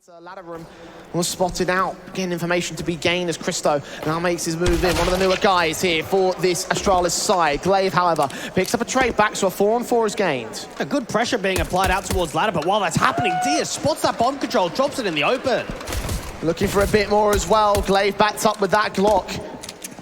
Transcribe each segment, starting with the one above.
Ladder room was spotted out, getting information to be gained as Cristo now makes his move in. One of the newer guys here for this Astralis side. Glaive, however, picks up a trade back, so a 4-on-4 is gained. A good pressure being applied out towards Ladder, but while that's happening, Diaz spots that bomb control, drops it in the open. Looking for a bit more as well. Glaive backed up with that Glock.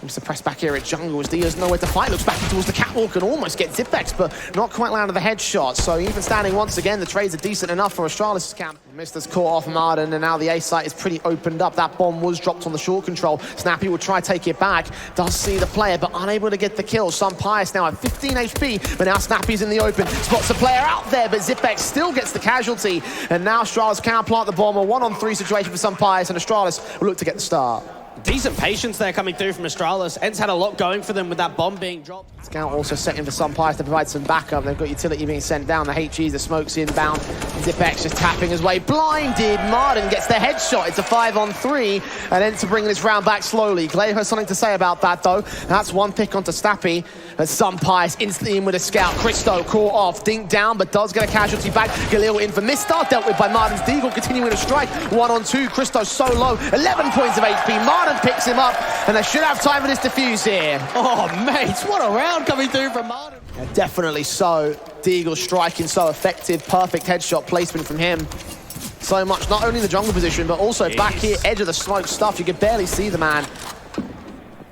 Looks to press back here at jungle as Diaz nowhere to fight. Looks back towards the catwalk and almost gets Zipex, but not quite landed the headshot. So even standing once again, the trades are decent enough for Astralis' camp. Mister's caught off Marden, and now the A site is pretty opened up. That bomb was dropped on the short control. Snappy will try to take it back. Does see the player, but unable to get the kill. Some Pius now at 15 HP, but now Snappy's in the open. Spots the player out there, but Zipex still gets the casualty. And now Astralis can plant the bomb. A 1-on-3 situation for some Pius, and Astralis will look to get the start. Decent patience there coming through from Astralis. ENCE had a lot going for them with that bomb being dropped. Scout also setting for some Pius to provide some backup. They've got utility being sent down. The HGs, the smokes inbound. Zipex just tapping his way. Blinded. Marden gets the headshot. It's a 5-on-3. And ENCE bringing this round back slowly. Glaive has something to say about that, though. That's one pick onto Snappy. As some Pius instantly in with a scout. Cristo caught off. Dink down, but does get a casualty back. Galil in for Mistar. Dealt with by Marden's Deagle. Continuing to strike. 1-on-2. Cristo so low. 11 points of HP. Marden picks him up, and they should have time for this defuse here. Oh, mate, what a round coming through from Marden. Yeah, definitely so. Deagle striking so effective. Perfect headshot placement from him. So much, not only in the jungle position, but also back here, edge of the smoke stuff. You could barely see the man.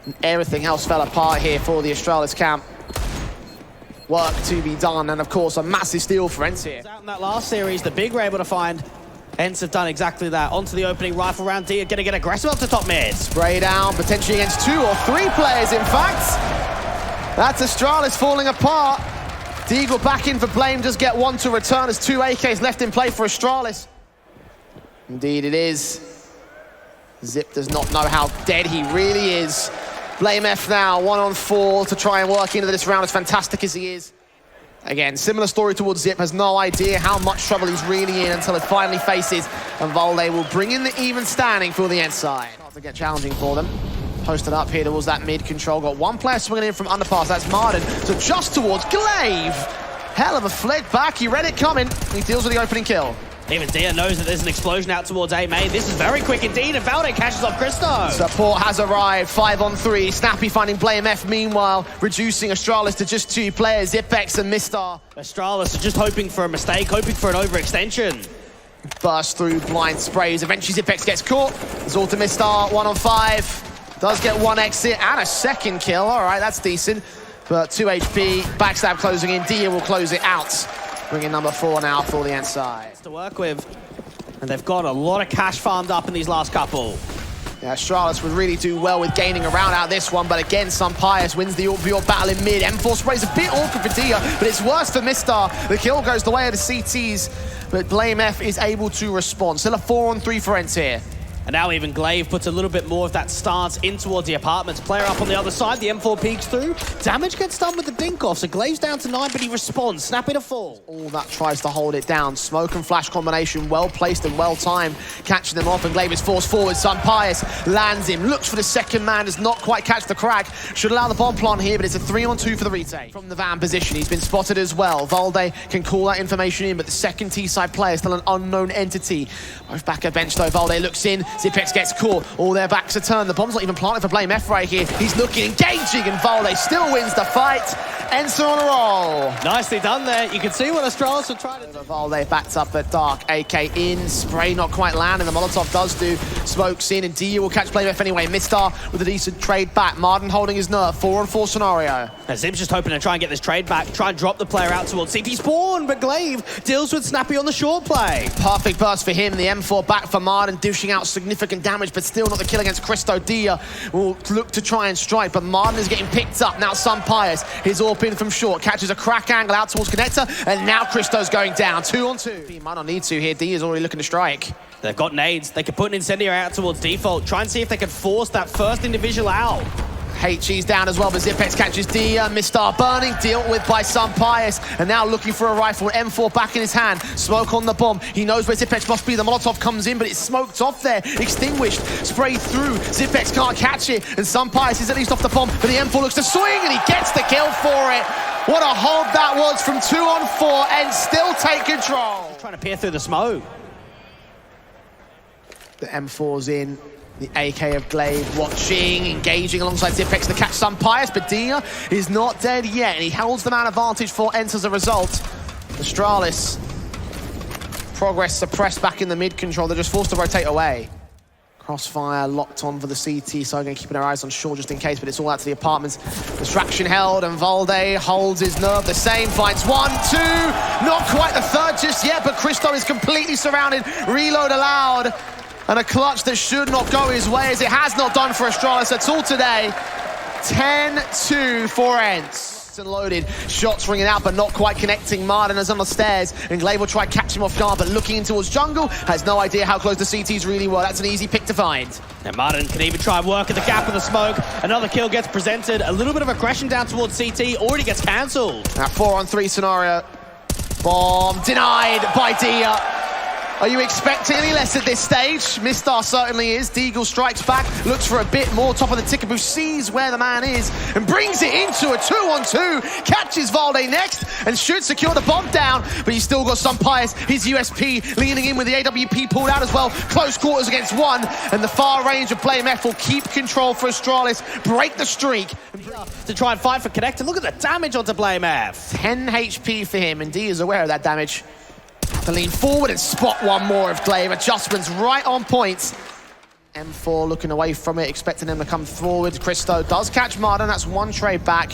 And everything else fell apart here for the Astralis camp. Work to be done, and of course, a massive steal for ENCE here. Out in that last series, the big were able to find. ENCE have done exactly that. Onto the opening rifle round. Dia gonna get aggressive up to top mid. Spray down, potentially against 2 or 3 players, in fact. That's Astralis falling apart. Deagle back in for blame, does get one to return as 2 AKs left in play for Astralis. Indeed it is. Zip does not know how dead he really is. Blame F now, 1-on-4 to try and work into this round, as fantastic as he is. Again, similar story towards Zip, has no idea how much trouble he's really in until it finally faces, and Volde will bring in the even standing for the ENCE side. Start to get challenging for them. Posted up here towards that mid control. Got one player swinging in from underpass, that's Marden. So just towards Glaive. Hell of a flick back, he read it coming. He deals with the opening kill. Even Dia knows that there's an explosion out towards A main. This is very quick indeed, and Valde catches off Cristo. Support has arrived, 5-on-3. Snappy finding Blame F, meanwhile, reducing Astralis to just 2 players, Zipex and Mistar. Astralis are just hoping for a mistake, hoping for an overextension. Burst through blind sprays. Eventually Zipex gets caught. Zor to Mistar, 1-on-5. Does get 1 exit and a second kill. All right, that's decent. But 2 HP, backstab closing in. Dia will close it out. Bringing number 4 now for the ENCE side. To work with, and they've got a lot of cash farmed up in these last couple. Yeah, Astralis would really do well with gaining a round out of this one, but again, some Pius wins the Orbior battle in mid. M4 sprays a bit awkward for Dia, but it's worse for Mistar. The kill goes the way of the CTs, but Blame F is able to respond. Still a 4-on-3 for ENCE here. And now even Glaive puts a little bit more of that stance in towards the apartments. Player up on the other side, the M4 peeks through. Damage gets done with the dink off, so Glaive's down to 9, but he responds. Snappy to fall. All that tries to hold it down. Smoke and flash combination, well placed and well timed. Catching them off, and Glaive is forced forward. Some Pius lands him, looks for the second man, does not quite catch the crack. Should allow the bomb plant here, but it's a 3-on-2 for the retake. From the van position, he's been spotted as well. Volde can call that information in, but the second T-side player is still an unknown entity. Both back at bench though, Volde looks in, Zipex gets caught. All their backs are turned. The bomb's not even planted for Blame F right here. He's looking, engaging, and Volde still wins the fight. ENCE on a roll. Nicely done there. You can see what Astralis are trying to do. Volde backed up at dark. AK in, spray not quite landing. The Molotov does do. Smokes in, and Dia will catch Blame F anyway. Mistar with a decent trade back. Marden holding his nerve. 4-on-4 scenario. Now, Zim's just hoping to try and get this trade back. Try and drop the player out towards CT spawn, but Glaive deals with Snappy on the short play. Perfect burst for him. The M4 back for Marden, dishing out significant damage, but still not the kill against Cristo. Dia will look to try and strike, but Marden is getting picked up. Now some Pius, his AWP in from short, catches a crack angle out towards connector, and now Cristo's going down. 2-on-2. He might not need to here. Dia's already looking to strike. They've got nades. They could put an incendiary out towards default. Try and see if they can force that first individual out. HG's down as well, but Zipex catches Dia. Mistar burning, dealt with by some Pius, and now looking for a rifle. M4 back in his hand. Smoke on the bomb. He knows where Zipex must be. The Molotov comes in, but it's smoked off there. Extinguished. Sprayed through. Zipex can't catch it, and some Pius is at least off the bomb, but the M4 looks to swing, and he gets the kill for it. What a hold that was from 2-on-4, and still take control. Trying to peer through the smoke. The M4's in. The AK of Glaive watching, engaging alongside Zipex to catch Sunpius, but Dia is not dead yet, and he holds the man advantage for ENCE as a result. Astralis, progress suppressed back in the mid control. They're just forced to rotate away. Crossfire locked on for the CT, so again keeping our eyes on shore just in case, but it's all out to the apartments. Distraction held, and Valde holds his nerve the same, finds 1, 2, not quite the third just yet, but Christo is completely surrounded. Reload allowed. And a clutch that should not go his way, as it has not done for Astralis at all today. 10-2 for ENCE. And loaded, shots ringing out, but not quite connecting. Martin is on the stairs, and Glaive will try to catch him off guard, but looking in towards jungle, has no idea how close the CTs really were. That's an easy pick to find. And Martin can even try and work at the gap of the smoke. Another kill gets presented. A little bit of aggression down towards CT, already gets cancelled. That 4-on-3 scenario. Bomb denied by Dia. Are you expecting any less at this stage? Mistar certainly is. Deagle strikes back, looks for a bit more. Top of the ticker booth, sees where the man is, and brings it into a 2-on-2. Catches Valde next, and should secure the bomb down, but he's still got Sunpius, his USP, leaning in with the AWP pulled out as well. Close quarters against one, and the far range of BlameF will keep control for Astralis, break the streak. To try and fight for Connector. Look at the damage onto BlameF. 10 HP for him, and D is aware of that damage. To lean forward and spot one more of Glaive. Adjustments right on point. M4 looking away from it, expecting him to come forward. Christo does catch Martin. That's one trade back.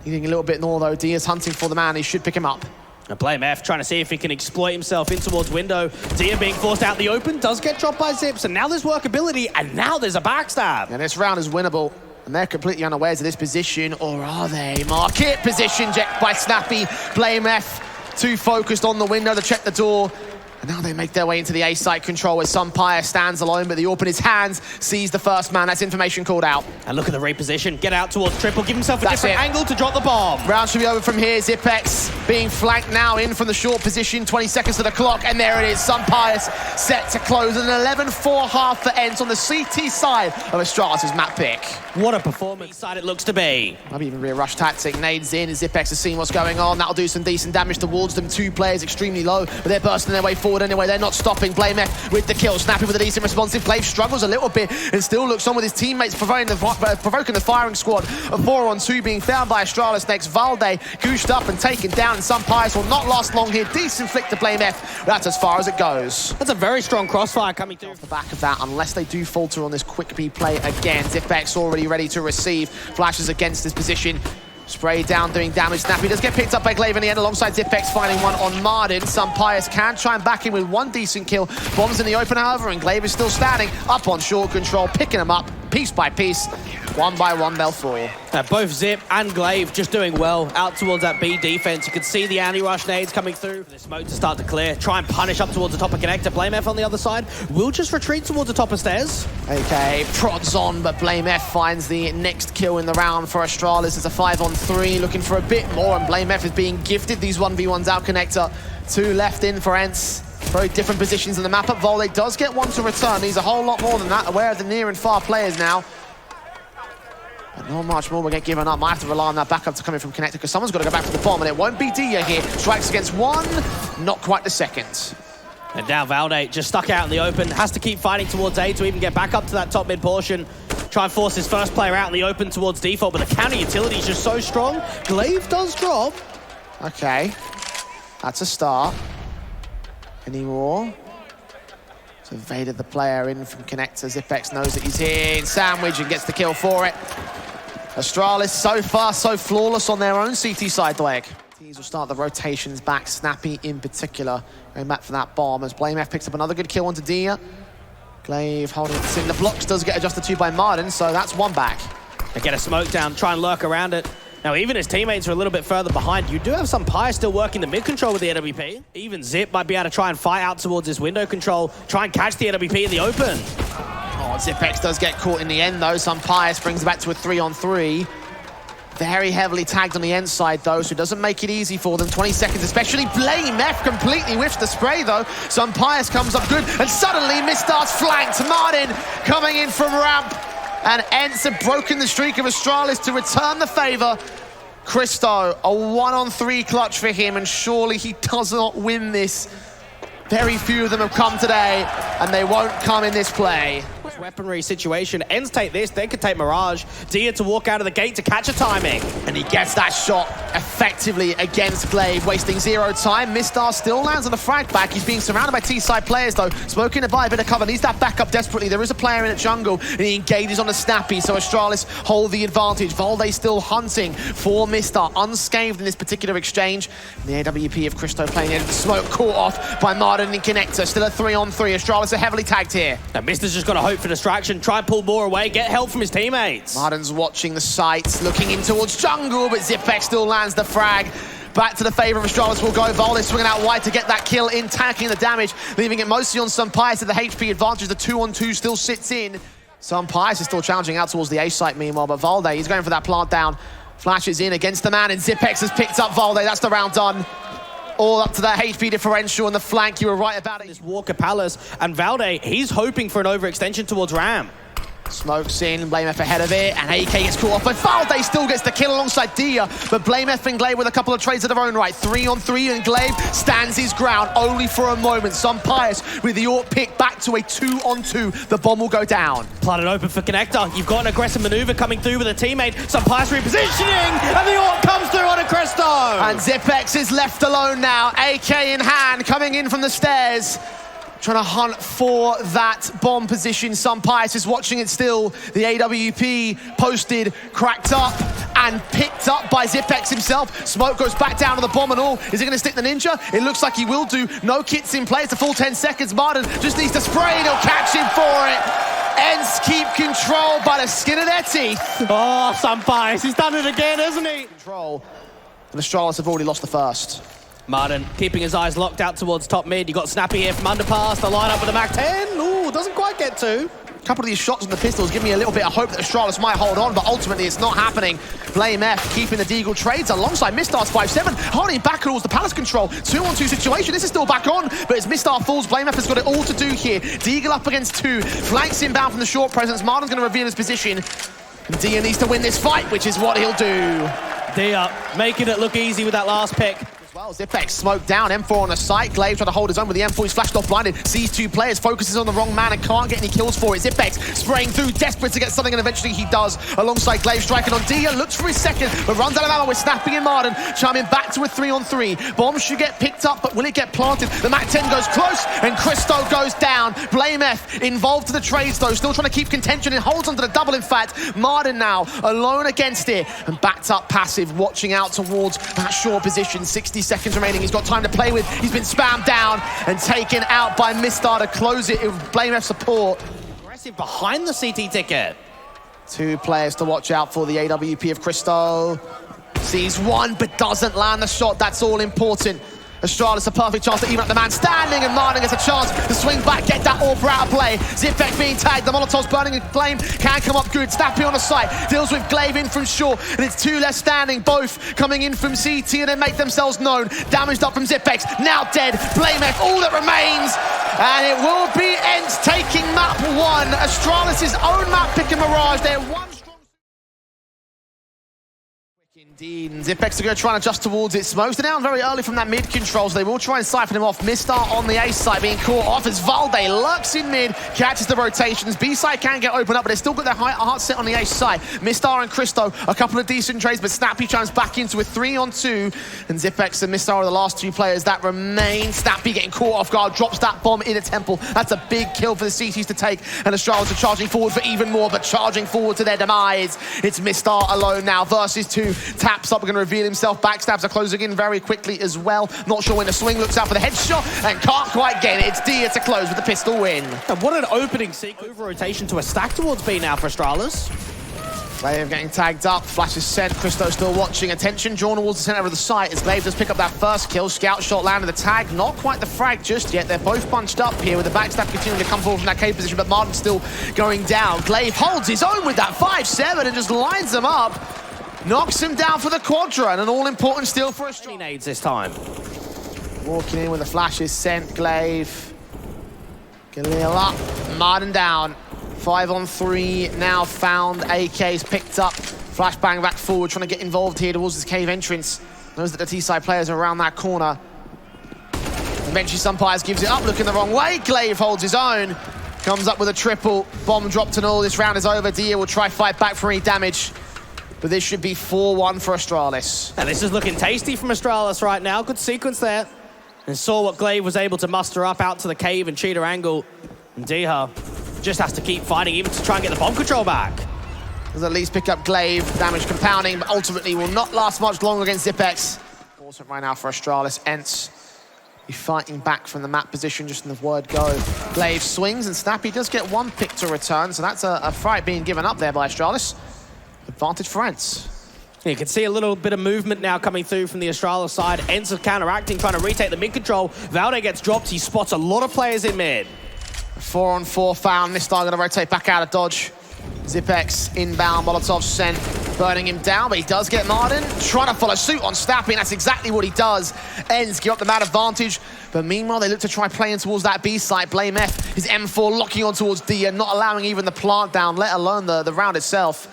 Needing a little bit more though. Dia's hunting for the man. He should pick him up. BlameF trying to see if he can exploit himself in towards window. Dia being forced out the open, does get dropped by Zips, and now there's workability, and now there's a backstab. And this round is winnable, and they're completely unawares of this position, or are they? Market position checked by Snappy. BlameF too focused on the window to check the door. And now they make their way into the A site control where Sunpire stands alone, but the AWP in his hands sees the first man. That's information called out. And look at the reposition. Get out towards triple. Give himself a different angle to drop the bomb. Round should be over from here. Zipex being flanked now in from the short position. 20 seconds to the clock, and there it is. Sunpius set to close. An 11-4 half for ENCE on the CT side of Astralis' map pick. What a performance side it looks to be. Maybe even be a rush tactic. Nades in, and Zipex has seen what's going on. That'll do some decent damage towards them. Two players extremely low, but they're bursting their way forward anyway. They're not stopping. BlameF with the kill. Snappy with a decent responsive. Glaive struggles a little bit and still looks on with his teammates, provoking the firing squad. A 4-on-2 being found by Astralis next. Valde goosed up and taken down, and Sunpius will not last long here. Decent flick to BlameF. That's as far as it goes. That's a very strong crossfire coming through. Off the back of that, unless they do falter on this quick B play again. Zipex already ready to receive. Flashes against his position. Spray down, doing damage. Snappy does get picked up by Glaive in the end, alongside Zipex finding one on Martin. Sunpius can try and back in with one decent kill. Bombs in the open, however, and Glaive is still standing up on short control, picking them up piece by piece. One by one, they'll fall. Both Zip and Glaive just doing well out towards that B defense. You can see the anti-rush nades coming through. The smoke to start to clear. Try and punish up towards the top of Connector. BlameF on the other side will just retreat towards the top of stairs. Okay, prods on, but BlameF finds the next kill in the round for Astralis. It's a 5-on-3, looking for a bit more, and BlameF is being gifted these 1v1s out Connector. Two left in for ENCE. Very different positions in the map. Up Volde does get one to return. He's a whole lot more than that. Aware of the near and far players now. But not much more will get given up. Might have to rely on that backup to come in from Connector, because someone's got to go back to the bomb, and it won't be Dia here. Strikes against one, not quite the second. And now Valde just stuck out in the open. Has to keep fighting towards A to even get back up to that top mid portion. Try and force his first player out in the open towards default, but the counter utility is just so strong. Glaive does drop. Okay, that's a start. Any more? So evaded the player in from Connector. Zipex knows that he's here in sandwich and gets the kill for it. Astralis so far so flawless on their own CT side leg. Teams will start the rotations back, Snappy in particular, going back for that bomb as BlameF picks up another good kill onto Dia. Glaive holding it in. The blocks does get adjusted to by Martin, so that's one back. They get a smoke down, try and lurk around it. Now, even his teammates are a little bit further behind. You do have Sunpire still working the mid control with the AWP. Even Zip might be able to try and fight out towards his window control, try and catch the AWP in the open. Oh, Zipex does get caught in the end, though. Sunpire brings it back to a 3-on-3. Very heavily tagged on the end side, though, so it doesn't make it easy for them. 20 seconds, especially BlameF completely whiffs the spray, though. Sunpire comes up good, and suddenly Mistar's flanked. Martin coming in from ramp. And ENCE have broken the streak of Astralis to return the favor. Christo, a 1-on-3 clutch for him, and surely he does not win this Very few of them have come today, and they won't come in this play. Weaponry situation. ENCE take this, they could take Mirage. Dia to walk out of the gate to catch a timing. And he gets that shot effectively against Glaive, wasting 0 time. Mistar still lands on the frag back. He's being surrounded by T-side players, though. Smoking by a bit of cover, needs that backup desperately. There is a player in the jungle, and he engages on the Snappy, so Astralis hold the advantage. Valde still hunting for Mistar, unscathed in this particular exchange. The AWP of Cristo playing into the smoke, caught off by Martin and Connector. Still a 3-on-3. Astralis are heavily tagged here. Now, Mister's just got to hope for distraction, try and pull more away, get help from his teammates. Martin's watching the sights, looking in towards jungle, but Zipek still lands the frag. Back to the favor of Astralis will go. Valde swinging out wide to get that kill in, tackling the damage, leaving it mostly on Sunpius to the HP advantage. The 2-on-2 still sits in. Sunpius is still challenging out towards the A site meanwhile, but Valde, he's going for that plant down. Flashes in against the man, and Zipex has picked up Valde. That's the round done. All up to that HP differential on the flank. You were right about it. This Walker Palace, and Valde, he's hoping for an overextension towards Ram. Smokes in, BlameF ahead of it, and AK gets caught off, but Valde still gets the kill alongside Dia, but BlameF and Glaive with a couple of trades of their own right. 3-on-3, and Glaive stands his ground only for a moment. Sunpius with the AWP pick back to a 2-on-2. The bomb will go down. Planted open for Connector. You've got an aggressive maneuver coming through with a teammate. Sunpius repositioning, and the AWP comes through on a Cristo. And Zipex is left alone now, AK in hand, coming in from the stairs. Trying to hunt for that bomb position. Sunpius is watching it still. The AWP posted, cracked up, and picked up by Zipex himself. Smoke goes back down to the bomb and all. Is he going to stick the Ninja? It looks like he will do. No kits in play. It's a full 10 seconds. Martin just needs to spray and he'll catch him for it. ENCE keep control by the skin of their teeth. Oh, Sunpius, he's done it again, hasn't he? Control. And Astralis have already lost the first. Martin keeping his eyes locked out towards top mid. You got Snappy here from underpass. The line up with the Mac 10. Ooh, doesn't quite get to. A couple of these shots on the pistols give me a little bit of hope that Astralis might hold on, but ultimately it's not happening. BlameF keeping the Deagle trades alongside Mistar's 5-7, holding back towards the Palace control. 2-on-2 situation. This is still back on, but as Mistar falls, BlameF has got it all to do here. Deagle up against 2, flanks inbound from the short presence. Martin's going to reveal his position. And Dia needs to win this fight, which is what he'll do. Dia making it look easy with that last pick. Well, Zipex smoked down, M4 on the site. Glaive trying to hold his own with the M4. He's flashed off blinded. Sees 2 players, focuses on the wrong man and can't get any kills for it. Zipex spraying through, desperate to get something, and eventually he does. Alongside Glaive striking on Dia, looks for his second, but runs out of ammo with Snappy and Martin. Chiming back to a 3-on-3. Bomb should get picked up, but will it get planted? The Mac 10 goes close, and Cristo goes down. BlameF involved to the trades though, still trying to keep contention and holds onto the double in fact. Martin now alone against it, and backed up passive, watching out towards that short position. 60 seconds remaining. He's got time to play with. He's been spammed down and taken out by Mistar to close it with BlameF support. Aggressive behind the CT ticket. 2 players to watch out for. The AWP of Cristo. Sees one, but doesn't land the shot. That's all important. Astralis a perfect chance to even up the man standing, and Martin gets a chance to swing back, get that AWP out of play. Zipek being tagged, the Molotov's burning in flame, can come up good. Snappy on the site, deals with Glaive in from short, and it's 2 left standing, both coming in from CT and then make themselves known. Damaged up from Zipex, now dead. BlameF, all that remains, and it will be ENCE taking map 1. Astralis' own map pick and Mirage. They're 1 strong. Indeed, and Zipex are going to try and adjust towards it. Smokes are down very early from that mid control, so they will try and siphon him off. Mistar on the A side being caught off as Valde lurks in mid, catches the rotations. B side can get opened up, but they've still got their heart set on the A side. Mistar and Cristo, a couple of decent trades, but Snappy chimes back into a 3-on-2, and Zipex and Mistar are the last 2 players that remain. Snappy getting caught off guard, drops that bomb in a temple. That's a big kill for the CTs to take, and the Astralis are charging forward for even more, but charging forward to their demise. It's Mistar alone now versus 2. Taps up, we're going to reveal himself. Backstabs are closing in very quickly as well. Not sure when the swing, looks out for the headshot and can't quite get it. It's Dia to close with the pistol win. And what an opening sequence. Over rotation to a stack towards B now for Astralis. Glaive getting tagged up, flash is sent, Cristo still watching. Attention drawn towards the center of the site as Glaive does pick up that first kill. Scout shot landed the tag, not quite the frag just yet. They're both bunched up here with the backstab continuing to come forward from that K position, but Martin's still going down. Glaive holds his own with that 5-7 and just lines them up. Knocks him down for the quadra, and an all-important steal for Astralis. Nades this time. Walking in with the flashes sent, Glaive. Galil up, Martin down. 5-on-3 now found. AK's picked up. Flashbang back forward, trying to get involved here towards this cave entrance. Knows that the T-side players are around that corner. Eventually, Sumpires gives it up, looking the wrong way. Glaive holds his own. Comes up with a triple. Bomb dropped and all. This round is over. Dia will try fight back for any damage. But this should be 4-1 for Astralis. And this is looking tasty from Astralis right now. Good sequence there. And saw what Glaive was able to muster up out to the cave and cheater angle. And Dia just has to keep fighting even to try and get the bomb control back. Does at least pick up Glaive. Damage compounding, but ultimately will not last much longer against Zipex. Awesome right now for Astralis. ENCE fighting back from the map position, just in the word go. Glaive swings, and Snappy does get one pick to return, so that's a fight being given up there by Astralis. Advantage for ENCE. You can see a little bit of movement now coming through from the Astralis side. ENCE counteracting, trying to retake the mid control. Valde gets dropped. He spots a lot of players in mid. 4-on-4 found. Mistar going to rotate back out of dodge. Zipex inbound, Molotov sent, burning him down, but he does get Marden. Trying to follow suit on Snappy, and that's exactly what he does. ENCE give up the mad advantage, but meanwhile they look to try playing towards that B site. Blame F, his M4 locking on towards Dia, not allowing even the plant down, let alone the round itself.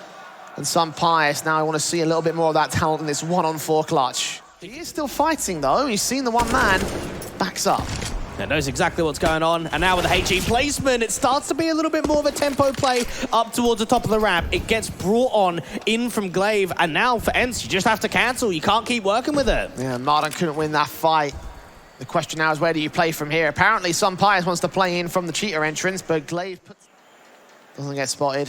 And Sumpires now I want to see a little bit more of that talent in this 1-on-4 clutch. He is still fighting though, he's seen the one man, backs up. And knows exactly what's going on. And now with the HE placement, it starts to be a little bit more of a tempo play up towards the top of the ramp. It gets brought on in from Glaive. And now for ENCE, you just have to cancel. You can't keep working with it. Yeah, Marden couldn't win that fight. The question now is, where do you play from here? Apparently, Sumpires wants to play in from the cheater entrance, but Glaive doesn't get spotted.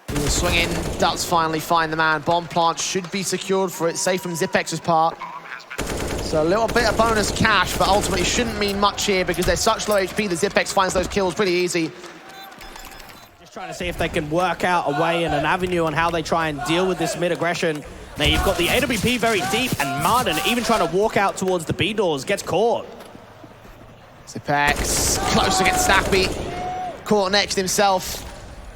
He was swinging, does finally find the man. Bomb plant should be secured for it, safe from Zipex's part. So a little bit of bonus cash, but ultimately shouldn't mean much here because they're such low HP that Zipex finds those kills pretty easy. Just trying to see if they can work out a way and an avenue on how they try and deal with this mid-aggression. Now you've got the AWP very deep, and Marden even trying to walk out towards the B doors, gets caught. Zipex, close against Snappy. Caught next himself.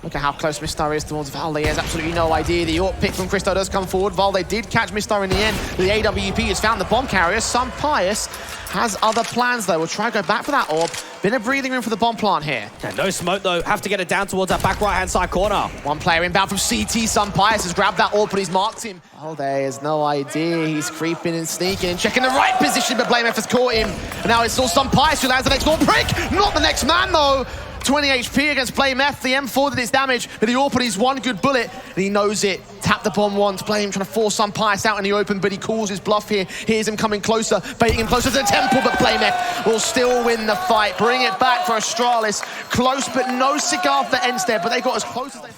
Look at how close Mistar is towards Valde. He has absolutely no idea. The AWP pick from Cristo does come forward. Valde did catch Mistar in the end. The AWP has found the bomb carrier. Sumpires has other plans, though. We'll try and go back for that orb. Bit of breathing room for the bomb plant here. And no smoke, though. Have to get it down towards that back right-hand side corner. One player inbound from CT. Sumpires has grabbed that orb, but he's marked him. Valde has no idea. He's creeping and sneaking and checking the right position, but BlameF has caught him. And now it's still Sumpires who lands the next orb. Prick! Not the next man, though. 20 HP against BlameF. The M4 did its damage, but the AWP is one good bullet, and he knows it. Tap the bomb once. Blame trying to force Sumpires out in the open, but he calls his bluff here. Here's him coming closer, baiting him closer to the temple, but BlameF will still win the fight. Bring it back for Astralis. Close, but no cigar for ENCE there, but they got as close as they...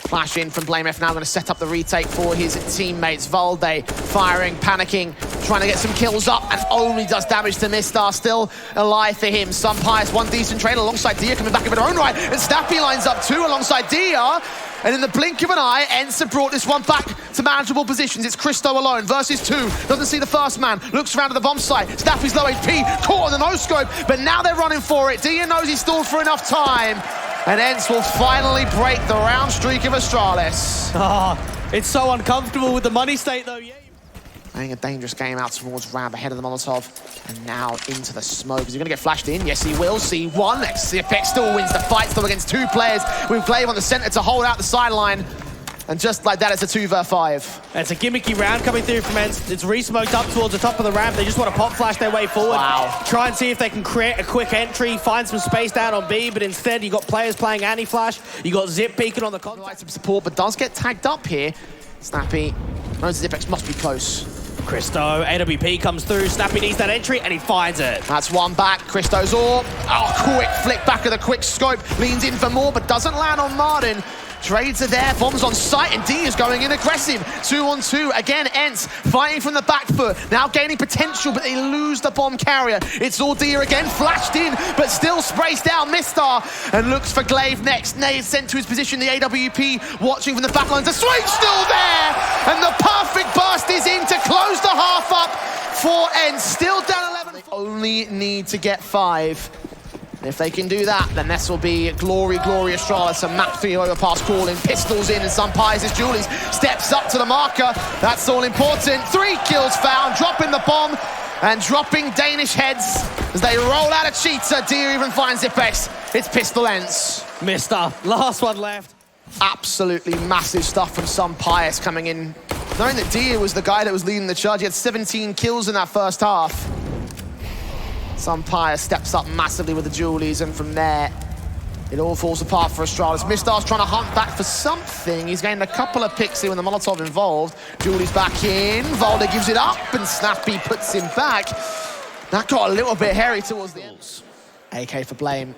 Flash in from BlameF, now going to set up the retake for his teammates. Valde firing, panicking, trying to get some kills up, and only does damage to Mistar. Still alive for him. Sumpires, one decent trade alongside Dia coming back of her own right, and Snappy lines up two alongside Dia. And in the blink of an eye, ENCE have brought this one back to manageable positions. It's Cristo alone versus two. Doesn't see the first man. Looks around to the bomb site. Snappy's low HP, caught on the no-scope, but now they're running for it. Dia knows he's stalled for enough time. And ENCE will finally break the round streak of Astralis. Oh, it's so uncomfortable with the money state, though. Yeah. Playing a dangerous game out towards ramp ahead of the Molotov. And now into the smoke. Is he going to get flashed in? Yes, he will. See one. Zipex still wins the fight, still against two players, with Glaive on the center to hold out the sideline. And just like that, it's a 2v5. It's a gimmicky round coming through from ENCE. It's re-smoked up towards the top of the ramp. They just want to pop flash their way forward. Wow. Try and see if they can create a quick entry, find some space down on B, but instead you got players playing anti-flash. You got Zip peeking on the contact. Some support, but does get tagged up here. Snappy knows Zipex must be close. Cristo, AWP comes through. Snappy needs that entry, and he finds it. That's one back. Cristo's orb. Oh, quick flick back of the quick scope. Leans in for more, but doesn't land on Marden. Trades are there, bombs on sight, and D is going in aggressive. 2-on-2, again, ENCE fighting from the back foot, now gaining potential, but they lose the bomb carrier. It's all Dia again, flashed in, but still sprays down Mistar, and looks for Glaive next. Nade sent to his position, the AWP watching from the back lines. The swing still there, and the perfect burst is in to close the half up for ENCE. Still down 11. They only need to get 5. If they can do that, then this will be glory, glory Astralis. A map 3 overpass calling, pistols in, and Sumpires as Julies steps up to the marker. That's all important. 3 kills found, dropping the bomb and dropping Danish heads as they roll out a cheater. Dia even finds Zipex. It's pistol ENCE. Mistar, last one left. Absolutely massive stuff from Sumpires coming in knowing that Dia was the guy that was leading the charge. He had 17 kills in that first half. Sumpire steps up massively with the Julies, and from there, it all falls apart for Astralis. mibr trying to hunt back for something. He's gained a couple of picks here when the Molotov involved. Julie's back in. Valde gives it up, and Snappy puts him back. That got a little bit hairy towards the end. AK for Blame.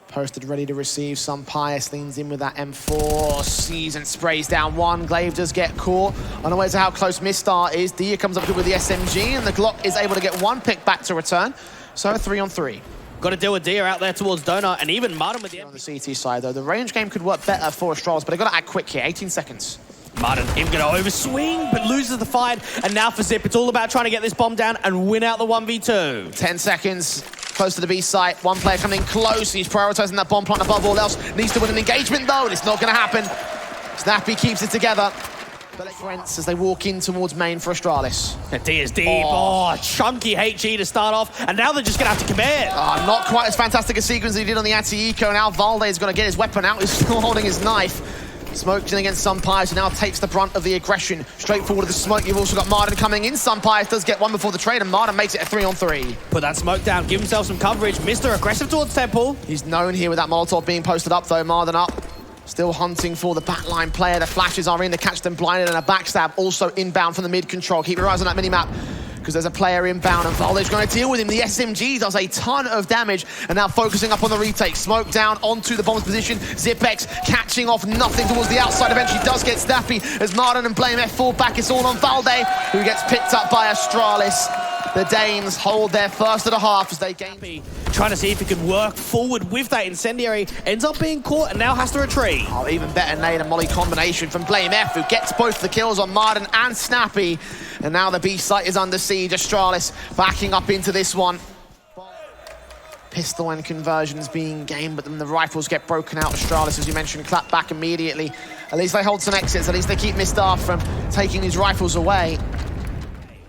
Posted, ready to receive. Sumpire leans in with that M4. Sees and sprays down one. Glaive does get caught. Unawares of how close mibr is. Dia comes up good with the SMG, and the Glock is able to get one pick back to return. So 3-on-3. Got to deal with Dia out there towards Donut, and even Martin with the on the CT side, though. The range game could work better for Astralis, but they've got to act quick here. 18 seconds. Martin, him going to overswing, but loses the fight. And now for Zip, it's all about trying to get this bomb down and win out the 1v2. 10 seconds. Close to the B site. One player coming close. He's prioritizing that bomb plant above all else. Needs to win an engagement, though, and it's not going to happen. Snappy keeps it together. ENCE as they walk in towards main for Astralis. Dia's deep. Oh, chunky HE to start off, and now they're just going to have to commit. Not quite as fantastic a sequence as he did on the Anti-Eco. Now Valde is going to get his weapon out. He's still holding his knife. Smokes in against Sumpire, so now takes the brunt of the aggression. Straight forward to the smoke. You've also got Martin coming in. Sumpire does get one before the trade, and Martin makes it a 3-on-3. Put that smoke down, give himself some coverage. mibr aggressive towards Temple. He's known here with that Molotov being posted up, though. Martin up. Still hunting for the backline player. The flashes are in, the catch them blinded, and a backstab also inbound from the mid control. Keep your eyes on that minimap, because there's a player inbound, and Valde's going to deal with him. The SMG does a ton of damage, and now focusing up on the retake. Smoke down onto the bomb's position. Zipex catching off nothing towards the outside. Eventually does get Snappy as Martin and Blame F fall back. It's all on Valde, who gets picked up by Astralis. The Danes hold their first of the half as they gain. Trying to see if he can work forward with that incendiary. Ends up being caught and now has to retreat. Oh, even better nade and molly combination from Blame F, who gets both the kills on Martin and Snappy. And now the B site is under siege. Astralis backing up into this one. Pistol and conversions being gained, but then the rifles get broken out. Astralis, as you mentioned, clap back immediately. At least they hold some exits. At least they keep mibr from taking these rifles away.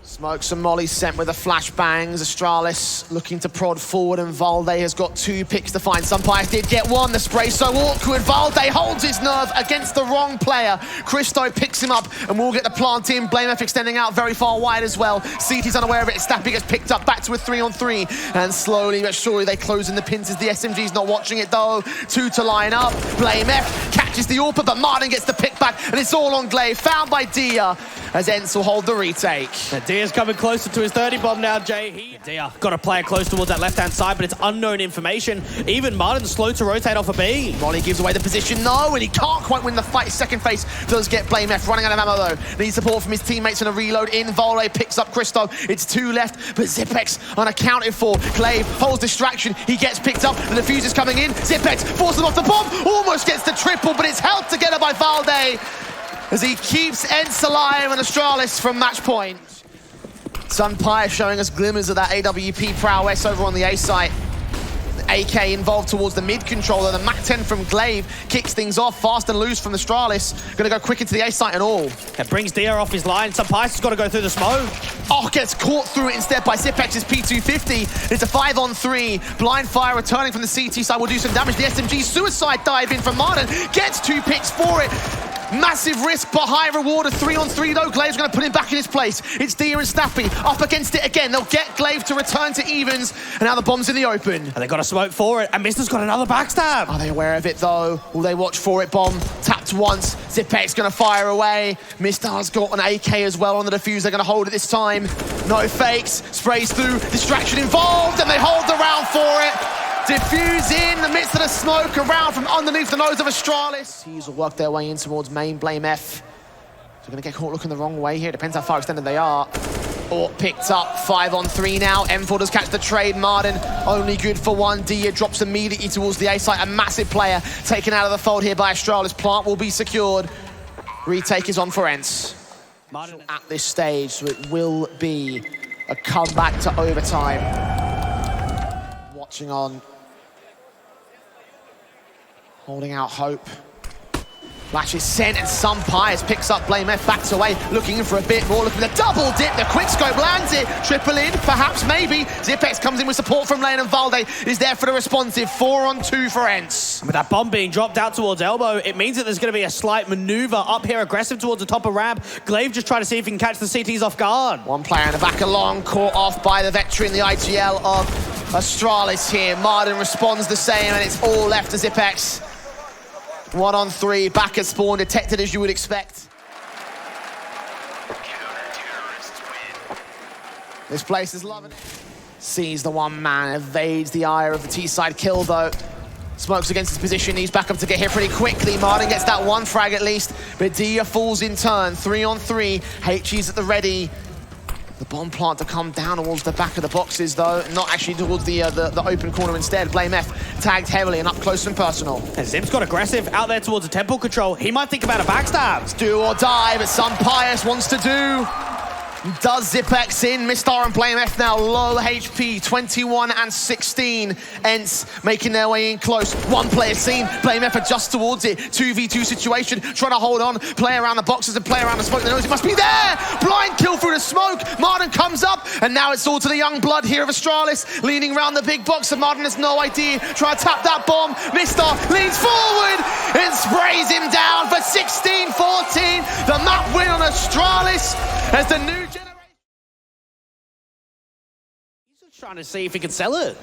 Smokes and mollies sent with the flashbangs. Astralis looking to prod forward, and Valde has got 2 picks to find. Sumpire did get one. The spray so awkward. Valde holds his nerve against the wrong player. Christo picks him up and will get the plant in. Blame F extending out very far wide as well. CT's unaware of it. Snappy gets picked up back to a 3-on-3. And slowly but surely they close in the pinces. The SMG's not watching it though. 2 to line up. Blame F catches the AWP, but Martin gets the pick back, and it's all on Glaive. Found by Dia as ENCE will hold the retake. Dia's coming closer to his 30 bomb now, Jay. Dia got a player close towards that left-hand side, but it's unknown information. Even Martin's slow to rotate off a B. Molly gives away the position, no, and he can't quite win the fight. Second face does get Blame F, running out of ammo though. Needs support from his teammates and a reload in. Valde picks up Christo. It's 2 left, but Zipex unaccounted for. Glaive holds distraction. He gets picked up. The defuse is coming in. Zipex forces him off the bomb. Almost gets the triple, but it's held together by Valde as he keeps ENCE alive and Astralis from match point. Sumpire showing us glimmers of that AWP prowess over on the A site. The AK involved towards the mid controller. The MAC-10 from Glaive kicks things off fast and loose from the Astralis. Going to go quick into the A site and all. It brings Dia off his line. Sumpire's got to go through the smoke. Oh, gets caught through it instead by Zipex's P250. It's a 5-on-3. Blind fire returning from the CT side will do some damage. The SMG suicide dive in from Martin. Gets 2 picks for it. Massive risk, but high reward. A 3-on-3 though. Glaive's going to put him back in his place. It's Dia and Snappy up against it again. They'll get Glaive to return to evens, and now the bomb's in the open. And they've got to smoke for it, and mibr got another backstab. Are they aware of it though? Will they watch for it? Bomb tapped once. Zipex going to fire away. mibr got an AK as well on the defuse. They're going to hold it this time. No fakes. Sprays through. Distraction involved, and they hold the round for it. Diffuse in the midst of the smoke around from underneath the nose of Astralis. These will work their way in towards main. Blame F. They're going to get caught looking the wrong way here. Depends how far extended they are. Or picked up. 5-on-3 now. M4 does catch the trade. Martin only good for 1. Dia drops immediately towards the A site. A massive player taken out of the fold here by Astralis. Plant will be secured. Retake is on for ENCE. Martin at this stage, so it will be a comeback to overtime. Watching on. Holding out hope. Flash is sent and sympl picks up blameF, backs away, looking in for a bit more, looking at the double dip, the quickscope lands it, triple in, perhaps, maybe. Zipex comes in with support from lane and Valde is there for the responsive, 4-on-2 for ENCE. With that bomb being dropped out towards elbow, it means that there's going to be a slight maneuver up here, aggressive towards the top of ramp. Glaive just trying to see if he can catch the CTs off guard. One player in the back along, caught off by the veteran, the IGL of Astralis here. Martin responds the same, and it's all left to Zipex. 1-on-3, back at spawn, detected as you would expect. This place is loving it. Sees the one man, evades the ire of the T-side kill though. Smokes against his position, he's back up to get here pretty quickly. Martin gets that one frag at least, but Dia falls in turn. 3-on-3, HG's at the ready. The bomb plant to come down towards the back of the boxes though, not actually towards the open corner instead. blameF tagged heavily and up close and personal. And Zip's got aggressive out there towards the temple control. He might think about a backstab. It's do or die, but sympl wants to do. Does Zipex in, Mistar and blameF now low HP, 21 and 16. ENCE making their way in close. One player seen, blameF adjusts towards it. 2v2 situation, trying to hold on, play around the boxes and play around the smoke. They knows it must be there! Blind kill through the smoke. Martin comes up, and now it's all to the young blood here of Astralis, leaning around the big box, and Martin has no idea. Trying to tap that bomb. Mistar leans forward and sprays him down for 16-14. The map win on Astralis as the new generation. He's trying to see if he can sell it.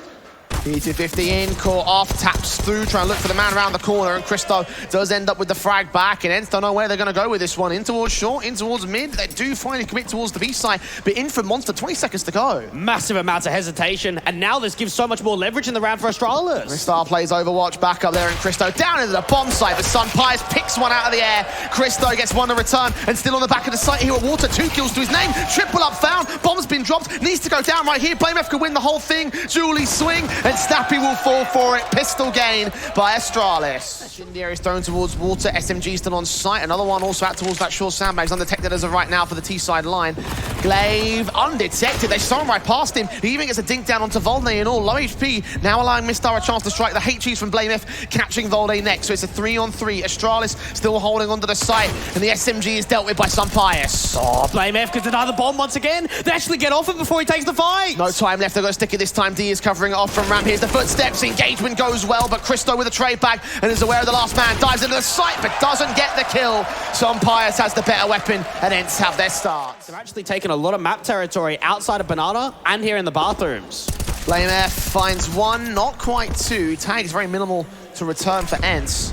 P250 in, caught off, taps through, trying to look for the man around the corner, and Christo does end up with the frag back, and ENCE don't know where they're going to go with this one. In towards short, in towards mid. They do finally commit towards the B side, but in for Monster, 20 seconds to go. Massive amounts of hesitation, and now this gives so much more leverage in the round for Astralis. Mistar plays Overwatch back up there, and Christo down into the bomb site, but sympl picks one out of the air. Christo gets one to return, and still on the back of the site here at Water, 2 kills to his name. Triple up found, bomb's been dropped, needs to go down right here. blameF can win the whole thing. Julie swing, and Snappy will fall for it. Pistol gain by Astralis. Shindir is thrown towards Water. SMG still on site. Another one also out towards that short sandbags. Undetected as of right now for the T-side line. Glaive undetected. They saw him right past him. He even gets a dink down onto Volney and all. Low HP. Now allowing Mistar a chance to strike. The HGs from blameF catching Volney next. So it's a 3-on-3. Astralis still holding onto the site. And the SMG is dealt with by sympl. Oh, blameF could deny the bomb once again. They actually get off it before he takes the fight. No time left. They're going to stick it this time. D is covering it off from ramp. Here's the footsteps. Engagement goes well, but Christo with a trade back and is aware of the last man. Dives into the site, but doesn't get the kill. sympl has the better weapon, and ENCE have their start. They've actually taken a lot of map territory outside of Banana and here in the bathrooms. blameF finds one, not quite two. Tag is very minimal to return for ENCE.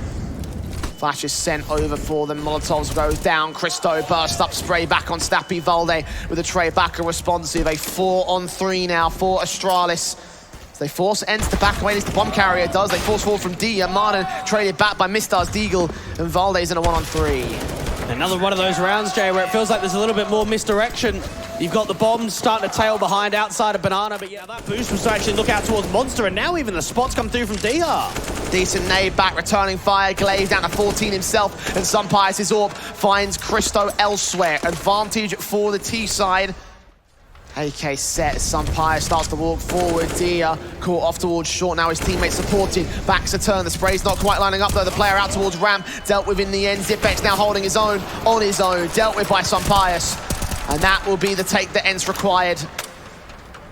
Flash is sent over for them. Molotovs goes down. Christo burst up, spray back on Snappy. Valde with a trade back, a responsive. A 4-on-3 now for Astralis. They force ENCE to back away, at least the bomb carrier does. They force forward from D. Martin traded back by Mistar's Deagle, and Valde's in a 1-on-3. Another one of those rounds, Jay, where it feels like there's a little bit more misdirection. You've got the bombs starting to tail behind outside of Banana, but yeah, that boost was to actually look out towards Monster, and now even the spots come through from DR. Decent nade back, returning fire. Glaive down to 14 himself, and sympl his AWP finds Christo elsewhere. Advantage for the T side. AK set, sympl starts to walk forward. Dia caught off towards short, now his teammates supported. Backs a turn, the spray's not quite lining up though. The player out towards ramp, dealt with in the end. Zipex now holding his own, on his own, dealt with by sympl. And that will be the take that ENCE required.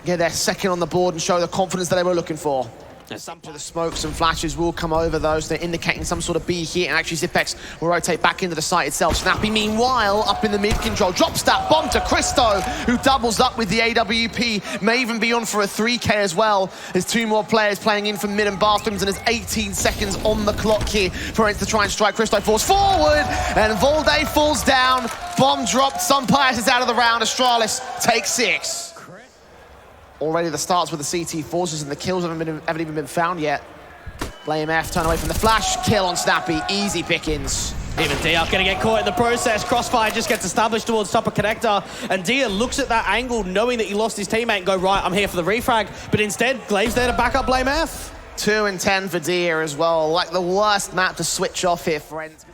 Get their second on the board and show the confidence that they were looking for. Some of the smokes and flashes will come over though, so they're indicating some sort of B here, and actually Zipex will rotate back into the site itself. Snappy, meanwhile, up in the mid control, drops that bomb to Christo, who doubles up with the AWP, may even be on for a 3K as well. There's 2 more players playing in from mid and bathrooms, and there's 18 seconds on the clock here for ENCE to try and strike. Christo falls forward, and Valde falls down. Bomb dropped, sympl is out of the round. Astralis takes 6. Already the starts with the CT forces, and the kills haven't even been found yet. blameF turn away from the flash, kill on Snappy, easy pickings. Even Dia gonna get caught in the process. Crossfire just gets established towards top of connector, and Dia looks at that angle knowing that he lost his teammate and go, right, I'm here for the refrag, but instead Glaive's there to back up blameF. 2 and 10 for Dia as well, like the worst map to switch off here for ENCE.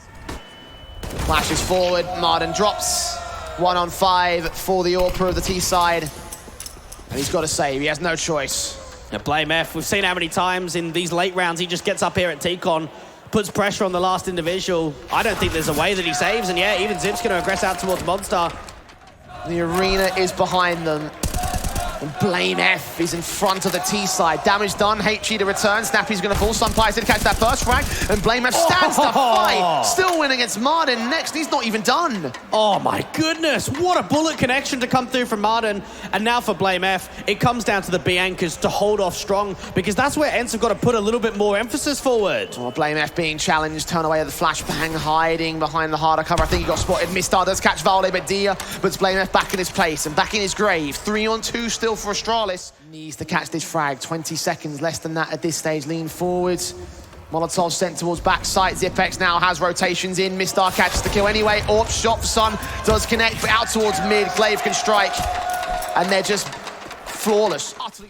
Flashes forward, Martin drops. 1-on-5 for the AWPer of the T side. And he's got to save, he has no choice. Now blameF, we've seen how many times in these late rounds he just gets up here at T-Con, puts pressure on the last individual. I don't think there's a way that he saves, and yeah, even Zip's going to aggress out towards Monster. The arena is behind them. And blameF is in front of the T side. Damage done, HG to return. Snappy's gonna fall. Sunpies did catch that first frag. And blameF stands to fight. Still winning against Martin. Next, he's not even done. Oh my goodness, what a bullet connection to come through from Martin. And now for blameF, it comes down to the B anchors to hold off strong, because that's where ENCE have got to put a little bit more emphasis forward. Oh, blameF being challenged, turn away at the flashbang, hiding behind the harder cover. I think he got spotted. Mistar does catch Valde, but Dia puts blameF back in his place and back in his grave. 3-on-2 still for Astralis. Needs to catch this frag. 20 seconds, less than that at this stage. Lean forwards. Molotov sent towards backside. Zipex now has rotations in. Mistar catches the kill anyway. Orp shot for Sun does connect, but out towards mid. Glaive can strike. And they're just flawless. Utterly.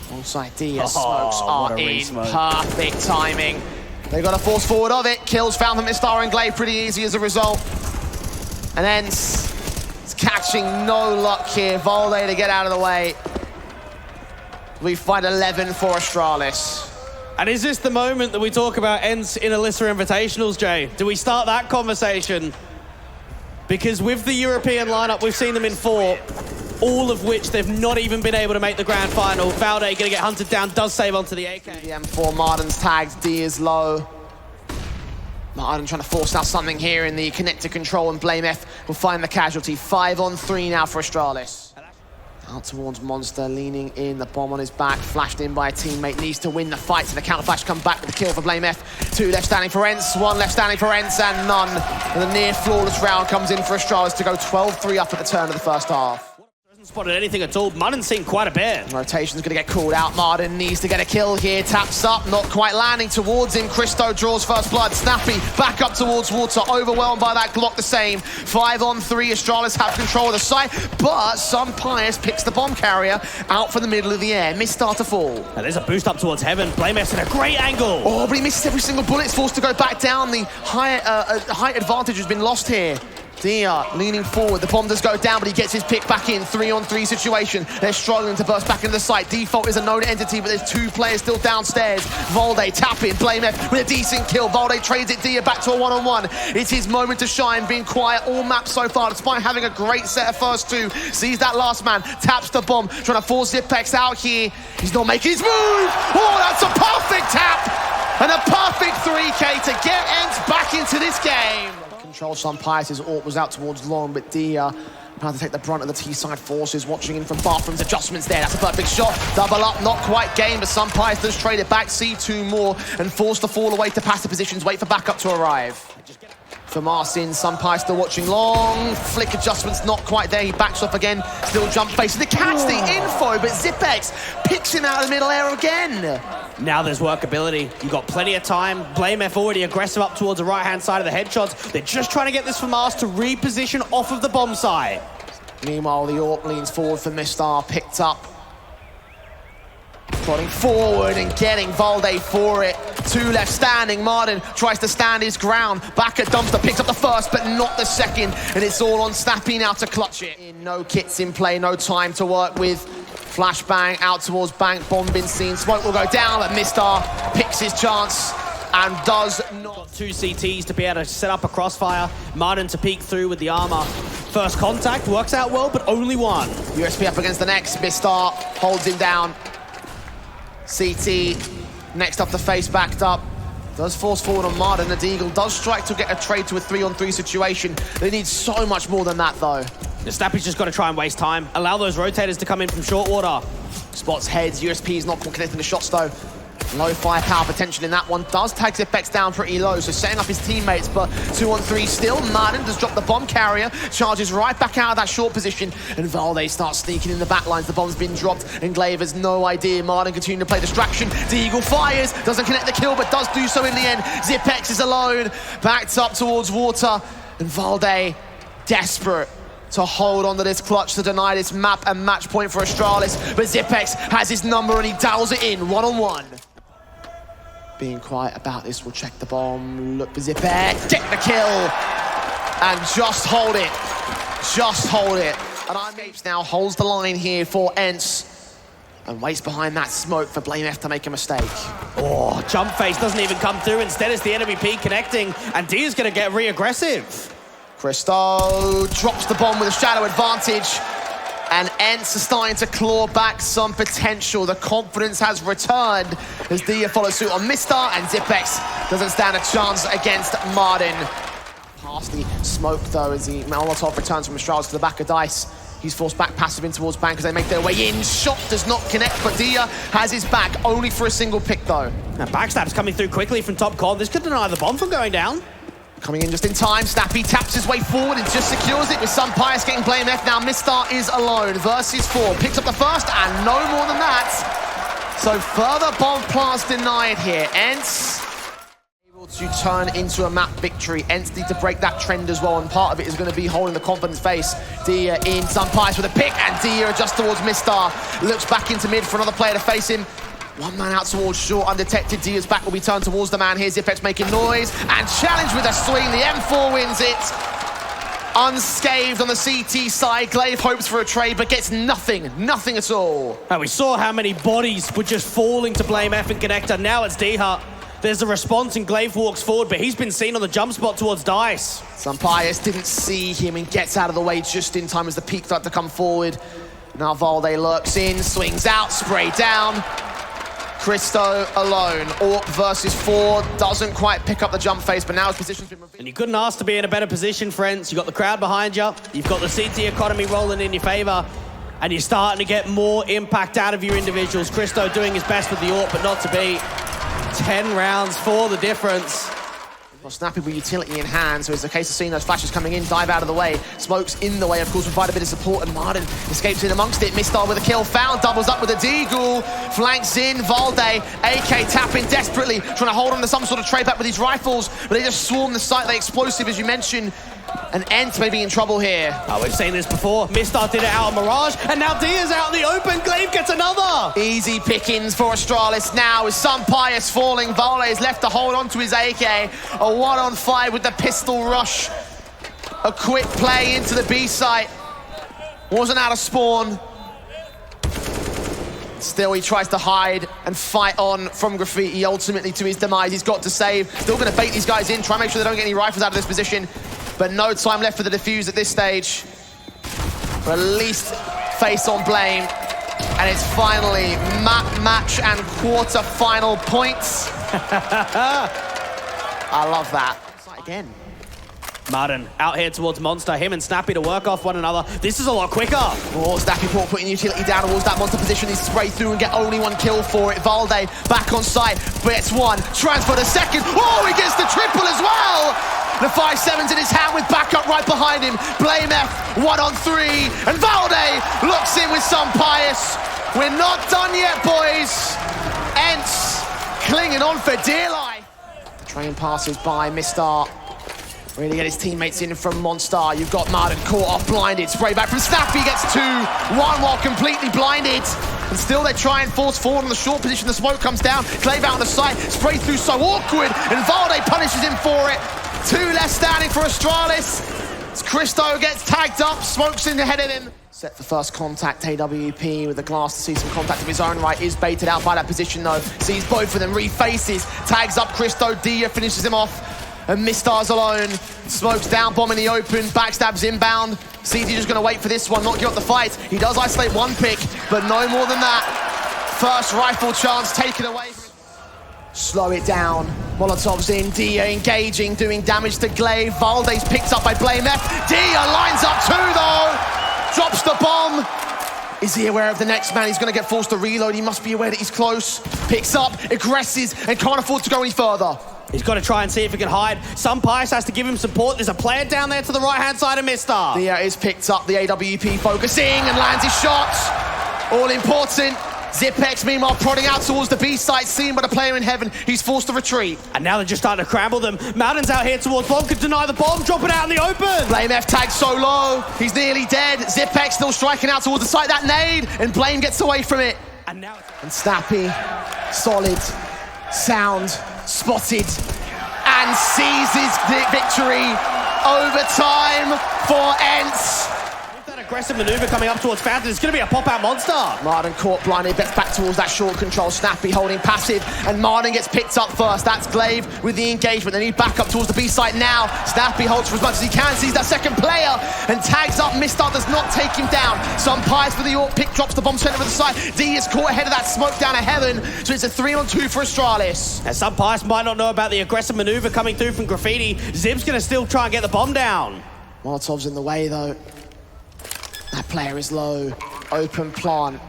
Onside Dia. Smokes are in. Perfect timing. They got a force forward of it. Kills found from Mistar and Glaive pretty easy as a result. And then it's catching no luck here. Valde to get out of the way. We find 11 for Astralis. And is this the moment that we talk about ENCE in Alyssa Invitationals, Jay? Do we start that conversation? Because with the European lineup, we've seen them in 4, all of which they've not even been able to make the grand final. Valde gonna get hunted down, does save onto the AK. The M4, Martin's tagged, D is low. Martin trying to force out something here in the connector control, and blameF will find the casualty. 5-on-3 now for Astralis. Out towards Monster, leaning in, the bomb on his back, flashed in by a teammate, needs to win the fight, so the counter flash come back with the kill for blameF. 2 left standing for ENCE, 1 left standing for ENCE, and none. And the near flawless round comes in for Astralis to go 12-3 up at the turn of the first half. Spotted anything at all. Martin's seen quite a bit. Rotation's gonna get called out. Martin needs to get a kill here. Taps up, not quite landing towards him. Christo draws first blood. Snappy back up towards water. Overwhelmed by that Glock the same. 5-on-3. Astralis have control of the site, but Sunpius picks the bomb carrier out for the middle of the air. Mistar to fall. And there's a boost up towards heaven. blameF's in a great angle. Oh, but he misses every single bullet. It's forced to go back down. The height advantage has been lost here. Dia leaning forward, the bomb does go down, but he gets his pick back in. 3-on-3 situation. They're struggling to burst back into the site. Default is a known entity, but there's 2 players still downstairs. Valde tapping, blameF with a decent kill. Valde trades it, Dia back to a 1-on-1. It's his moment to shine, being quiet all maps so far, despite having a great set of first 2. Sees that last man, taps the bomb, trying to force Zipex out here. He's not making his move! Oh, that's a perfect tap! And a perfect 3K to get ENCE back into this game. Control Sunpius, his AWP was out towards long, but Dia had to take the brunt of the T-side forces, watching in from bathrooms. Adjustments there, that's a perfect shot. Double up, not quite game, but Sunpius does trade it back, see 2 more, and forced to fall away to passive positions, wait for backup to arrive. For Marcin, Sunpius still watching long. Flick adjustments not quite there. He backs off again. Still jump face. They catch the info, but Zipex picks him out of the middle air again. Now there's workability. You've got plenty of time. blameF already aggressive up towards the right-hand side of the headshots. They're just trying to get this for Mars to reposition off of the bomb site. Meanwhile, the AWP leans forward for Mistar, picked up. Putting forward and getting Valde for it. 2 left standing. Martin tries to stand his ground. Back at Dumpster, picks up the first, but not the second. And it's all on Snappy now to clutch it. No kits in play, no time to work with. Flashbang out towards bank, bomb been seen. Smoke will go down, but Mistar picks his chance and does not. Got 2 CTs to be able to set up a crossfire. Martin to peek through with the armor. First contact works out well, but only 1. USP up against the next. Mistar holds him down. CT, next up the face backed up. Does force forward on Martin. The Deagle does strike to get a trade to a 3-on-3 situation. They need so much more than that, though. The Snappy's just got to try and waste time. Allow those rotators to come in from short water. Spots heads. USP is not quite connecting the shots, though. Low firepower potential in that one. Does tag Zipex down pretty low, so setting up his teammates, but 2-on-3 still. Martin does drop the bomb carrier, charges right back out of that short position, and Valde starts sneaking in the back lines. The bomb's been dropped, and Glaive has no idea. Martin continuing to play distraction. Deagle fires, doesn't connect the kill, but does do so in the end. Zipex is alone, backed up towards water, and Valde desperate to hold on to this clutch to deny this map and match point for Astralis, but Zipex has his number and he dials it in 1-on-1. Being quiet about this, we'll check the bomb, look for Zipex, get the kill, and just hold it. Just hold it. And Imapes now holds the line here for ENCE. and waits behind that smoke for blameF to make a mistake. Oh, jump face doesn't even come through. Instead, it's the NWP connecting, and Dia's going to get re-aggressive. Cristo drops the bomb with a shadow advantage, and ENCE are starting to claw back some potential. The confidence has returned as Dia follows suit on mibr, and xyp9x doesn't stand a chance against Martin. Past the smoke, though, as the Molotov returns from Astralis to the back of Dice. He's forced back passive in towards Bank as they make their way in. Shot does not connect, but Dia has his back, only for a single pick, though. Now, backstab's coming through quickly from top con. This could deny the bomb from going down. Coming in just in time, Snappy taps his way forward and just secures it with semifinal getting blameF. Now mibr is alone versus 4. Picks up the first and no more than that. So further bomb plants denied here. ENCE able to turn into a map victory. ENCE need to break that trend as well, and part of it is going to be holding the confidence face. Dia in semifinal with a pick, and Dia adjusts towards mibr. Looks back into mid for another player to face him. One man out towards short, undetected. Dia's back will be turned towards the man here. xyp9x making noise and challenge with a swing. The M4 wins it. Unscathed on the CT side. Glaive hopes for a trade, but gets nothing at all. And we saw how many bodies were just falling to blameF and connector. Now it's Dia. There's a response and Glaive walks forward, but he's been seen on the jump spot towards Dice. semifinal didn't see him and gets out of the way just in time as the peak started to come forward. Now Valde lurks in, swings out, spray down. Cristo alone, AWP versus 4, doesn't quite pick up the jump face, but now his position's been revealed. And you couldn't ask to be in a better position, friends. You've got the crowd behind you, you've got the CT economy rolling in your favor, and you're starting to get more impact out of your individuals. Cristo doing his best with the AWP, but not to be. 10 rounds for the difference. Well, Snappy with utility in hand, so it's a case of seeing those flashes coming in, dive out of the way. Smoke's in the way, of course, provide a bit of support, and Martin escapes in amongst it. mibr with a kill found, doubles up with a deagle, flanks in, Valde, AK tapping desperately, trying to hold on to some sort of trade back with these rifles, but they just swarm the site, they explosive, as you mentioned, and ENCE may be in trouble here. Oh, we've seen this before. mibr did it out of Mirage, and now Dia's out in the open. Glaive gets another. Easy pickings for Astralis now, with semifinal falling. Valde is left to hold on to his AK. A 1-on-5 with the pistol rush. A quick play into the B site. Wasn't out of spawn. Still, he tries to hide and fight on from Graffiti, ultimately to his demise. He's got to save. Still going to bait these guys in, try and make sure they don't get any rifles out of this position. But no time left for the defuse at this stage. Released face on blame. And it's finally map, match, and quarter-final points. I love that. Again. Martin out here towards Monster. Him and Snappy to work off one another. This is a lot quicker. Oh, Snappy Port putting utility down towards that Monster position. He spray through and get only one kill for it. Valde back on site. Gets one. Transfer to second. Oh, he gets the triple as well. The 5-7's in his hand with backup right behind him. blameF 1-on-3. And Valde looks in with some pious. We're not done yet, boys. ENCE clinging on for dear life. The train passes by mibr. Ready to get his teammates in from Monster. You've got Martin caught off blinded. Spray back from Snappy, gets 2-1 while completely blinded. And still they try and force forward on the short position. The smoke comes down. Glaive out on the side. Spray through so awkward. And Valde punishes him for it. 2 less standing for Astralis. As Cristo gets tagged up. Smoke's in the head of him. Set for first contact. AWP with the glass to see some contact of his own right. Is baited out by that position though. Sees both of them. Refaces. Tags up Cristo. Dia finishes him off. And mibr's alone. Smoke's down, bomb in the open, backstabs inbound. CT just gonna wait for this one, not give up the fight. He does isolate one pick, but no more than that. First rifle chance taken away. Slow it down. Molotov's in, Dia engaging, doing damage to Glaive. Valde's picked up by blameF. Dia lines up 2 though. Drops the bomb. Is he aware of the next man? He's gonna get forced to reload. He must be aware that he's close. Picks up, aggresses, and can't afford to go any further. He's got to try and see if he can hide. Pius has to give him support. There's a player down there to the right-hand side of mibr. Dia is picked up, the AWP focusing and lands his shots. All important. xyp9x, meanwhile, prodding out towards the B site, seen by the player in heaven. He's forced to retreat. And now they're just starting to scramble them. Martin's out here towards bomb, could deny the bomb, drop it out in the open. blameF tagged so low, he's nearly dead. xyp9x still striking out towards the site, that nade, and Blame gets away from it. And now and Snappy, solid, sound, spotted, and seizes the victory. Overtime for ENCE. aggressive maneuver coming up towards Fountain. It's going to be a pop-out monster. Martin caught blinded, bets back towards that short control. Snappy holding passive, and Martin gets picked up first. That's Glaive with the engagement. They need back up towards the B site now. Snappy holds for as much as he can, sees that second player, and tags up. Mistar does not take him down. Some pies for the York pick, drops the bomb center of the site. D is caught ahead of that smoke down at heaven, so it's a 3-on-2 for Astralis. And some pies might not know about the aggressive maneuver coming through from Graffiti. Zib's going to still try and get the bomb down. Molotov's in the way though. That player is low. Open plant.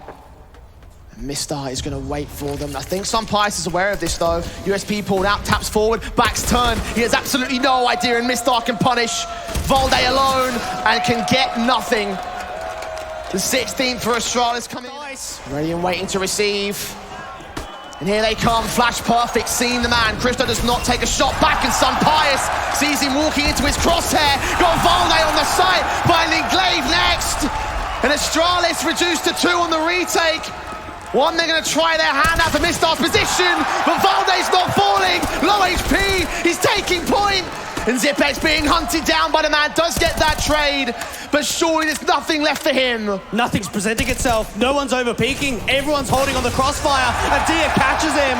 Mistar is going to wait for them. I think some Pius is aware of this though. USP pulled out, taps forward, backs turn. He has absolutely no idea, and Mistar can punish Valde alone and can get nothing. The 16th for Astralis coming. Nice. Ready and waiting to receive. And here they come, flash perfect, seeing the man. Christo does not take a shot back, and Sun Pius sees him walking into his crosshair. Got Valde on the site, finding Glaive next. And Astralis reduced to 2 on the retake. One, they're going to try their hand out for Mistar's position, but Valde's not falling. Low HP, he's taking point. And Zipex being hunted down by the man does get that trade, but surely there's nothing left for him. Nothing's presenting itself. No one's over-peaking. Everyone's holding on the crossfire. Adia catches him.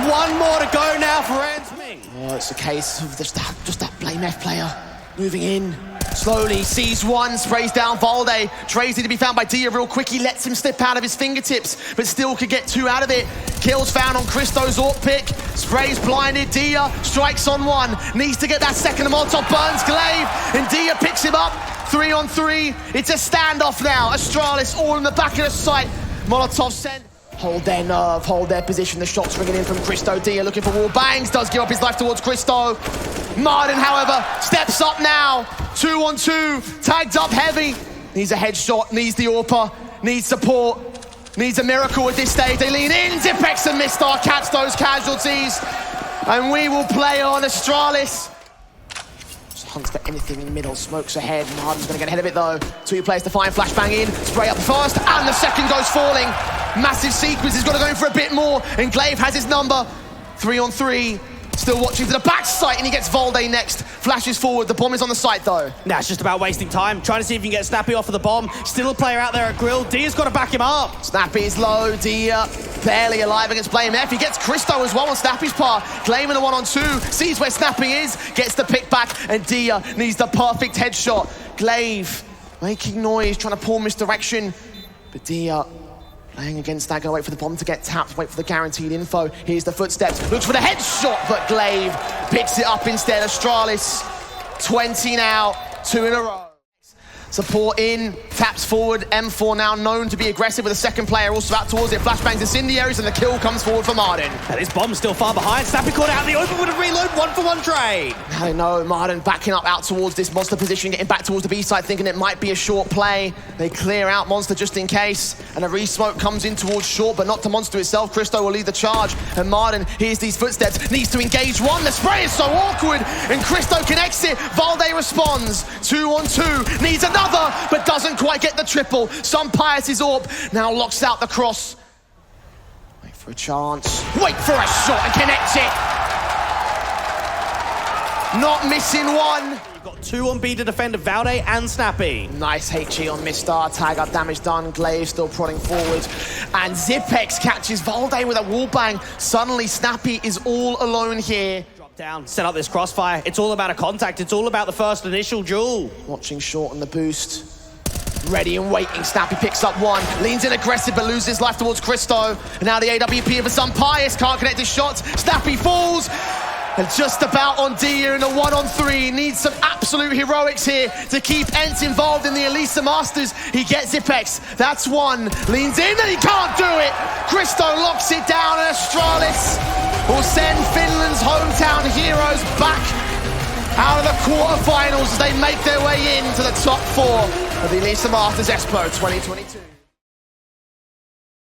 One more to go now for ENCE. Oh, it's a case of just that Blame F player moving in. Slowly, sees one, sprays down Valde. Tracy to be found by Dia real quick. He lets him slip out of his fingertips, but still could get 2 out of it. Kills found on Christo's AWP pick. Sprays blinded, Dia strikes on one. Needs to get that second. Molotov burns Glaive, and Dia picks him up. 3-on-3. It's a standoff now. Astralis all in the back of the site. Molotov sent. Hold their nerve, hold their position. The shots ringing in from Christo. Dia looking for wall bangs, does give up his life towards Christo. Martin, however, steps up now. 2-on-2, tagged up heavy. Needs a headshot, needs the AWPer, needs support, needs a miracle at this stage. They lean in, Zipex and Mistar catch those casualties. And we will play on. Astralis just hunts for anything in the middle, smokes ahead. Martin's gonna get ahead of it though. 2 players to find, flashbang in, spray up the first, and the second goes falling. Massive sequence, he's got to go in for a bit more, and Glaive has his number. 3-on-3, still watching to the back site, and he gets Valde next. Flashes forward, the bomb is on the site though. Nah, it's just about wasting time, trying to see if you can get Snappy off of the bomb. Still a player out there at Grill. Dia's got to back him up. Snappy is low, Dia barely alive against Blame F. He gets Christo as well on Snappy's part. Claiming the 1-on-2, sees where Snappy is, gets the pick back, and Dia needs the perfect headshot. Glaive making noise, trying to pull misdirection, but Dia playing against that, gonna wait for the bomb to get tapped, wait for the guaranteed info. Here's the footsteps, looks for the headshot, but Glaive picks it up instead. Astralis, 20 now, 2 in a row. Support in, taps forward, M4 now known to be aggressive with a second player also out towards it. Flashbangs incendiaries, and the kill comes forward for Martin. And his bomb's still far behind. Snappy caught out in the open with a reload, 1-for-1 trade. Now they know Martin backing up out towards this monster position, getting back towards the B side, thinking it might be a short play. They clear out Monster just in case, and a re-smoke comes in towards short, but not to Monster itself. Christo will lead the charge, and Martin hears these footsteps, needs to engage one. The spray is so awkward, and Christo connects it. Valde responds, 2-on-2, needs another, but doesn't quite get the triple. Some Pius' AWP now locks out the cross. Wait for a chance, wait for a shot, and connects it. Not missing one. You've got 2 on B to defend Valde and Snappy. Nice HE on Mistar, tag up, damage done. Glaive still prodding forward, and Zipex catches Valde with a wallbang. Suddenly Snappy is all alone here. Drop down, set up this crossfire. It's all about a contact. It's all about the first initial duel. Watching short on the boost. Ready and waiting, Snappy picks up one, leans in aggressive but loses life towards Christo. And now the AWP of Sun Pius can't connect his shots. Snappy falls, and just about on Dia in a 1-on-3. Needs some absolute heroics here to keep ENCE involved in the Elisa Masters. He gets Zipex, that's one, leans in, and he can't do it. Christo locks it down, and Astralis will send Finland's hometown heroes back out of the quarterfinals as they make their way into the top 4 of the Elisa Masters Expo 2022.